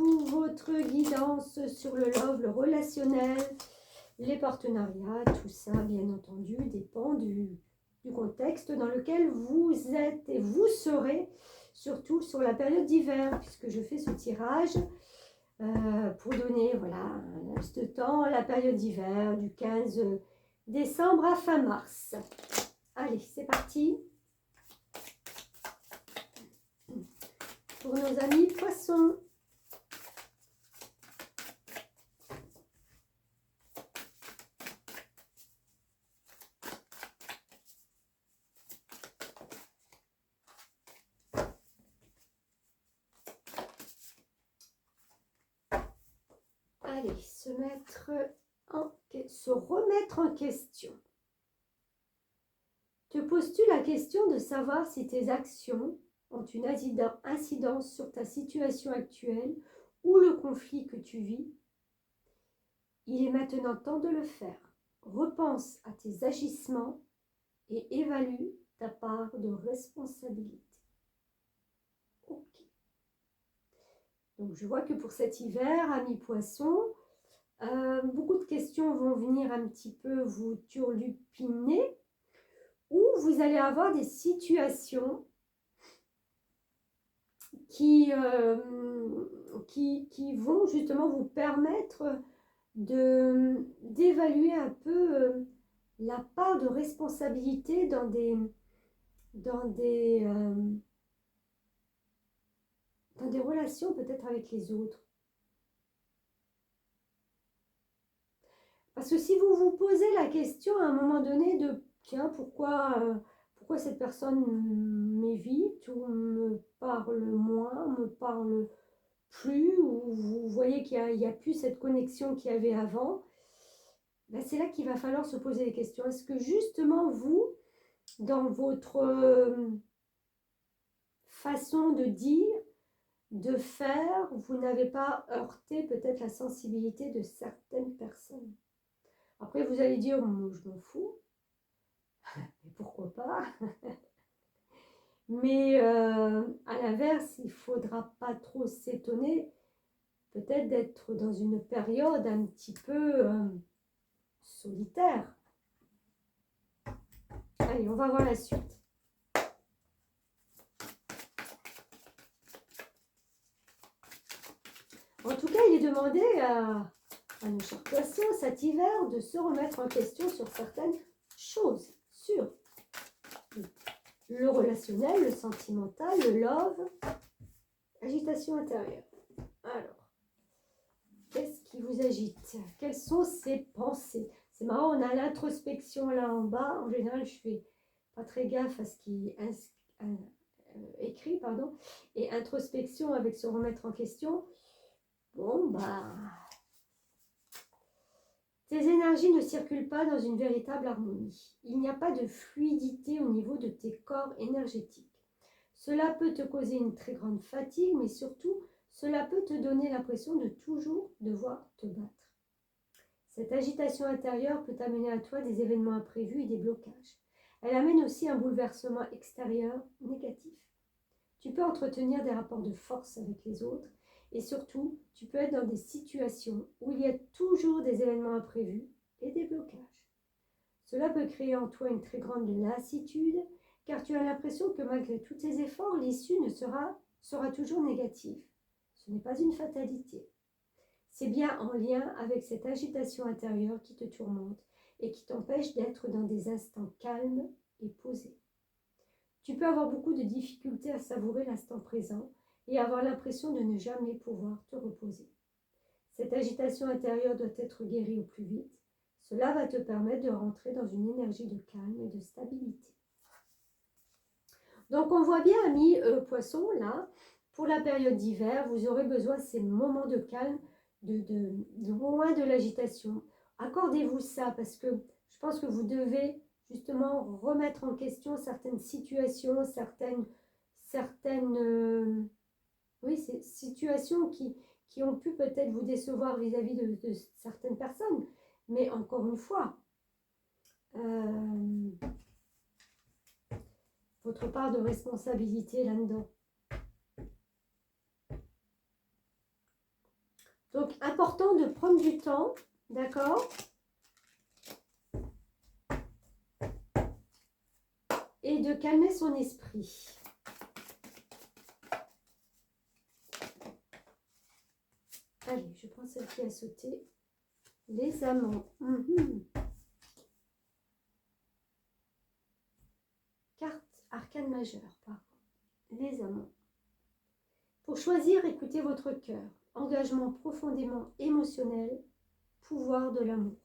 pour votre guidance sur le love, le relationnel, les partenariats, tout ça, bien entendu, dépend du contexte dans lequel vous êtes et vous serez, surtout sur la période d'hiver, puisque je fais ce tirage pour donner, voilà, un laps de temps, la période d'hiver, du 15 décembre à fin mars. Allez, c'est parti pour nos amis poissons. Allez, se remettre en question. Te poses-tu la question de savoir si tes actions ont une incidence sur ta situation actuelle ou le conflit que tu vis? Il est maintenant temps de le faire. Repense à tes agissements et évalue ta part de responsabilité. Ok. Donc je vois que pour cet hiver, amis poissons, beaucoup de questions vont venir un petit peu vous turlupiner, où vous allez avoir des situations qui vont justement vous permettre d'évaluer un peu la part de responsabilité dans des relations peut-être avec les autres. Parce que si vous vous posez la question à un moment donné de tiens, pourquoi cette personne m'évite ou me parle moins, me parle plus, ou vous voyez qu'il n'y a plus cette connexion qu'il y avait avant, ben c'est là qu'il va falloir se poser des questions. Est-ce que justement vous, dans votre façon de dire, de faire, vous n'avez pas heurté peut-être la sensibilité de certaines personnes? Après, vous allez dire, je m'en fous, mais pourquoi pas? Mais à l'inverse, il ne faudra pas trop s'étonner peut-être d'être dans une période un petit peu solitaire. Allez, on va voir la suite. En tout cas, il est demandé à nos chers poissons cet hiver de se remettre en question sur certaines choses, sur le relationnel, le sentimental, le love, agitation intérieure. Alors, qu'est-ce qui vous agite? Quelles sont ces pensées? C'est marrant, on a l'introspection là en bas. En général, je fais pas très gaffe à ce qui est écrit, pardon. Et introspection avec se remettre en question. Bon, bah... Tes énergies ne circulent pas dans une véritable harmonie. Il n'y a pas de fluidité au niveau de tes corps énergétiques. Cela peut te causer une très grande fatigue, mais surtout, cela peut te donner l'impression de toujours devoir te battre. Cette agitation intérieure peut amener à toi des événements imprévus et des blocages. Elle amène aussi un bouleversement extérieur négatif. Tu peux entretenir des rapports de force avec les autres et surtout, tu peux être dans des situations où il y a toujours des événements imprévus et des blocages. Cela peut créer en toi une très grande lassitude car tu as l'impression que malgré tous tes efforts, l'issue sera toujours négative. Ce n'est pas une fatalité. C'est bien en lien avec cette agitation intérieure qui te tourmente et qui t'empêche d'être dans des instants calmes et posés. Tu peux avoir beaucoup de difficultés à savourer l'instant présent et avoir l'impression de ne jamais pouvoir te reposer. Cette agitation intérieure doit être guérie au plus vite. Cela va te permettre de rentrer dans une énergie de calme et de stabilité. Donc on voit bien, amis poissons, là, pour la période d'hiver, vous aurez besoin de ces moments de calme, de loin de l'agitation. Accordez-vous ça parce que je pense que vous devez justement remettre en question certaines situations, certaines situations qui ont pu peut-être vous décevoir vis-à-vis de certaines personnes. Mais encore une fois, votre part de responsabilité là-dedans. Donc, important de prendre du temps, d'accord? Et de calmer son esprit. Allez, je prends celle qui a sauté. Les amants. Carte arcane majeure, pardon. Les amants. Pour choisir, écoutez votre cœur. Engagement profondément émotionnel. Pouvoir de l'amour.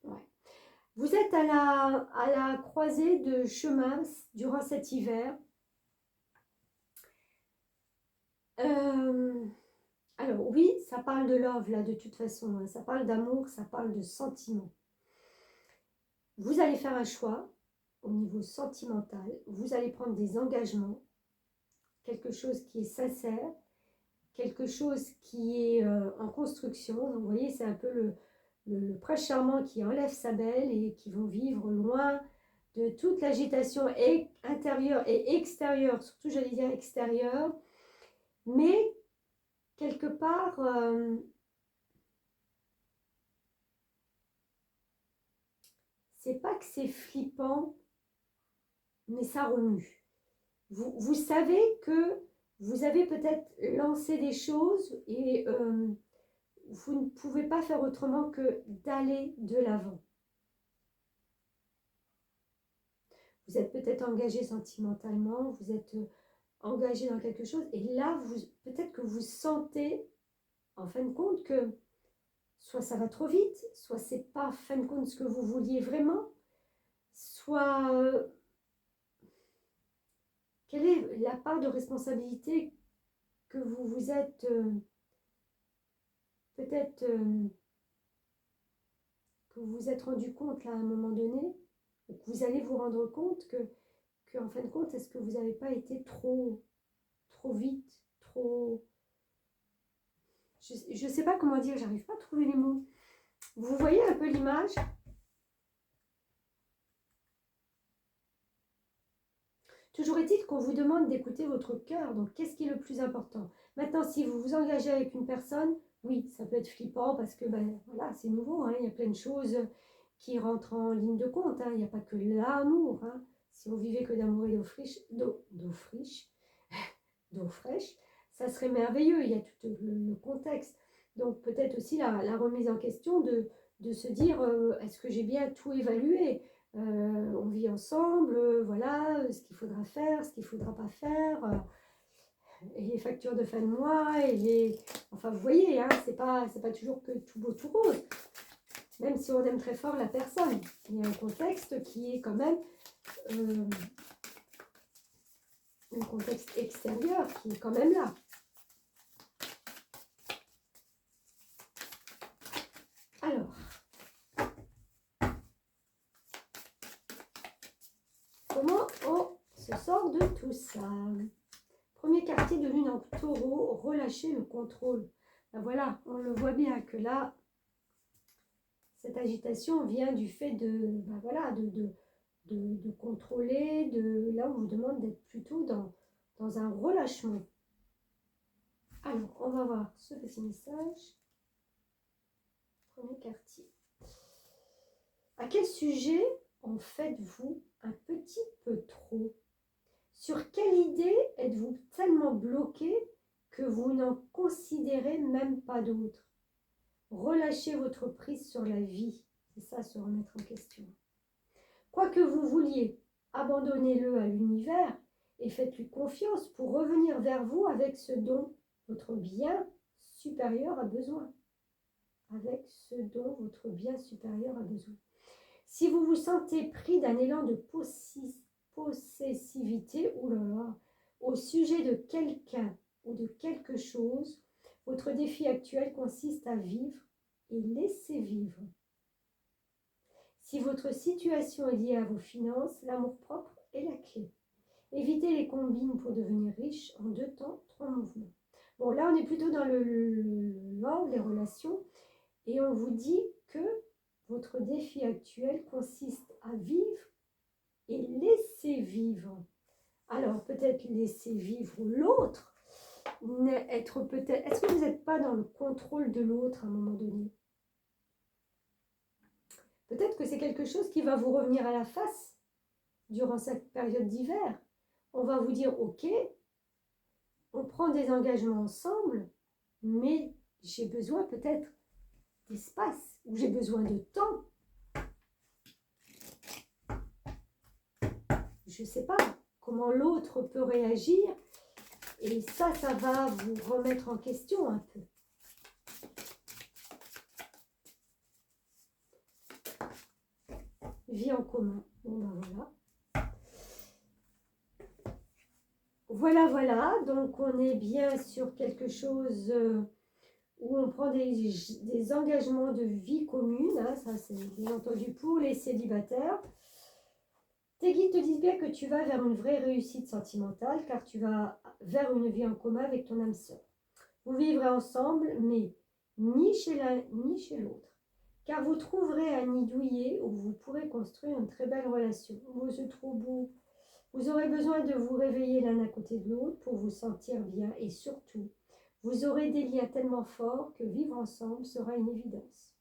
Ouais. Vous êtes à la croisée de chemin durant cet hiver. Alors oui, ça parle de love là de toute façon, hein. Ça parle d'amour, ça parle de sentiment. Vous allez faire un choix au niveau sentimental, vous allez prendre des engagements, quelque chose qui est sincère, quelque chose qui est en construction. Donc, vous voyez, c'est un peu le prince charmant qui enlève sa belle et qui vont vivre loin de toute l'agitation intérieure et extérieure, surtout j'allais dire extérieure, mais quelque part, c'est pas que c'est flippant, mais ça remue. Vous savez que vous avez peut-être lancé des choses et vous ne pouvez pas faire autrement que d'aller de l'avant. Vous êtes peut-être engagé sentimentalement, vous êtes engagé dans quelque chose et là, peut-être que vous sentez en fin de compte que soit ça va trop vite, soit c'est pas en fin de compte ce que vous vouliez vraiment, soit quelle est la part de responsabilité que vous vous êtes peut-être que vous vous êtes rendu compte là à un moment donné, ou que vous allez vous rendre compte que en fin de compte, est-ce que vous n'avez pas été trop vite, trop... Je ne sais pas comment dire, j'arrive pas à trouver les mots. Vous voyez un peu l'image? Toujours est-il qu'on vous demande d'écouter votre cœur. Donc, qu'est-ce qui est le plus important? Maintenant, si vous vous engagez avec une personne, oui, ça peut être flippant parce que, ben voilà, c'est nouveau. Hein, il y a plein de choses qui rentrent en ligne de compte. Hein, il n'y a pas que l'amour. Hein. Si vous vivez que d'amour et d'eau fraîche, ça serait merveilleux. Il y a tout le contexte. Donc, peut-être aussi la remise en question de se dire, est-ce que j'ai bien tout évalué? On vit ensemble, voilà ce qu'il faudra faire, ce qu'il ne faudra pas faire, et les factures de fin de mois, enfin vous voyez, hein, c'est pas toujours que tout beau, tout rose, même si on aime très fort la personne. Il y a un contexte qui est quand même un contexte extérieur qui est quand même là. Alors, comment on se sort de tout ça? Premier quartier de lune en taureau, relâcher le contrôle. Ben voilà, on le voit bien que là, cette agitation vient du fait de, ben voilà, de contrôler, là on vous demande d'être plutôt dans un relâchement. Alors, on va voir ce petit message. Premier quartier. À quel sujet en faites-vous un petit peu trop? Sur quelle idée êtes-vous tellement bloqué que vous n'en considérez même pas d'autres? Relâchez votre prise sur la vie. C'est ça, se remettre en question. Quoi que vous vouliez, abandonnez-le à l'univers et faites-lui confiance pour revenir vers vous avec ce dont votre bien supérieur a besoin. Avec ce dont votre bien supérieur a besoin. Si vous vous sentez pris d'un élan de possessivité, au sujet de quelqu'un ou de quelque chose, votre défi actuel consiste à vivre et laisser vivre. Si votre situation est liée à vos finances, l'amour-propre est la clé. Évitez les combines pour devenir riche en 2 temps, 3 mouvements. Bon, là, on est plutôt dans love, les relations, et on vous dit que votre défi actuel consiste à vivre et laisser vivre. Alors, peut-être laisser vivre l'autre, être peut-être... Est-ce que vous n'êtes pas dans le contrôle de l'autre à un moment donné? Peut-être que c'est quelque chose qui va vous revenir à la face durant cette période d'hiver. On va vous dire, ok, on prend des engagements ensemble, mais j'ai besoin peut-être d'espace, ou j'ai besoin de temps. Je ne sais pas comment l'autre peut réagir, et ça va vous remettre en question un peu. Vie en commun. Bon ben voilà. Voilà, donc on est bien sur quelque chose où on prend des engagements de vie commune, hein, ça c'est bien entendu pour les célibataires. Tes guides te disent bien que tu vas vers une vraie réussite sentimentale, car tu vas vers une vie en commun avec ton âme sœur. Vous vivrez ensemble, mais ni chez l'un ni chez l'autre, car vous trouverez un nid douillet où vous pourrez construire une très belle relation. Oh, c'est trop beau. Vous aurez besoin de vous réveiller l'un à côté de l'autre pour vous sentir bien, et surtout, vous aurez des liens tellement forts que vivre ensemble sera une évidence.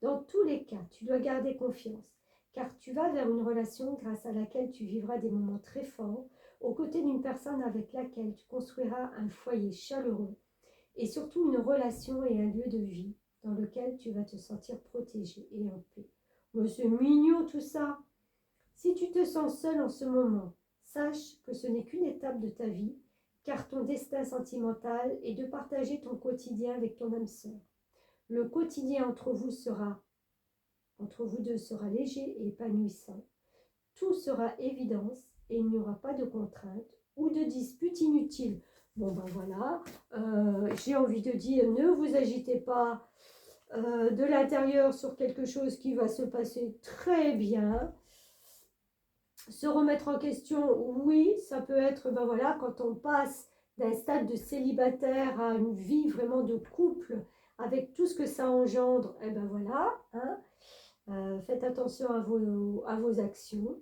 Dans tous les cas, tu dois garder confiance, car tu vas vers une relation grâce à laquelle tu vivras des moments très forts, aux côtés d'une personne avec laquelle tu construiras un foyer chaleureux, et surtout une relation et un lieu de vie dans lequel tu vas te sentir protégé et en paix. Mais c'est mignon tout ça. Si tu te sens seul en ce moment, sache que ce n'est qu'une étape de ta vie, car ton destin sentimental est de partager ton quotidien avec ton âme sœur. Le quotidien entre vous deux sera léger et épanouissant. Tout sera évidence et il n'y aura pas de contraintes ou de disputes inutiles. Bon ben voilà, j'ai envie de dire, ne vous agitez pas de l'intérieur sur quelque chose qui va se passer très bien. Se remettre en question, oui, ça peut être, ben voilà, quand on passe d'un stade de célibataire à une vie vraiment de couple, avec tout ce que ça engendre, et ben voilà, hein, faites attention à vos actions.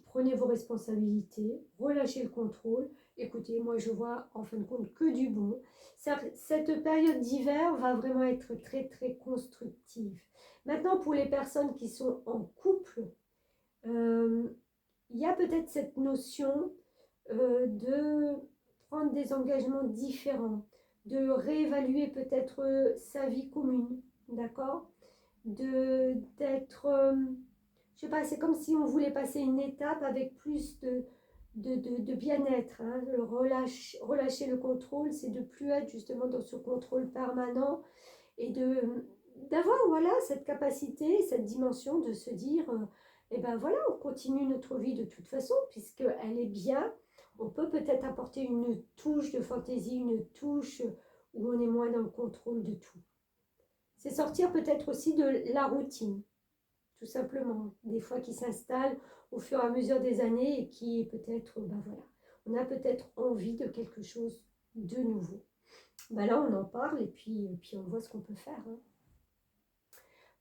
Prenez vos responsabilités, relâchez le contrôle. Écoutez, moi je vois en fin de compte que du bon. Cette période d'hiver va vraiment être très très constructive. Maintenant, pour les personnes qui sont en couple, il y a peut-être cette notion de prendre des engagements différents, de réévaluer peut-être sa vie commune, d'accord? D'être... je sais pas, c'est comme si on voulait passer une étape avec plus de bien-être. Hein. Relâcher le contrôle, c'est de plus être justement dans ce contrôle permanent et d'avoir voilà, cette capacité, cette dimension de se dire, eh ben voilà, on continue notre vie de toute façon, puisqu'elle est bien. On peut peut-être apporter une touche de fantaisie, une touche où on est moins dans le contrôle de tout. C'est sortir peut-être aussi de la routine, tout simplement, des fois qui s'installe au fur et à mesure des années et qui peut-être, ben voilà, on a peut-être envie de quelque chose de nouveau. Ben là, on en parle et puis on voit ce qu'on peut faire. Hein.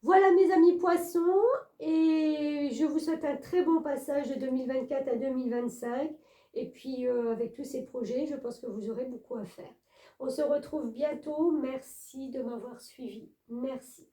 Voilà mes amis poissons, et je vous souhaite un très bon passage de 2024 à 2025. Et puis avec tous ces projets, je pense que vous aurez beaucoup à faire. On se retrouve bientôt. Merci de m'avoir suivi. Merci.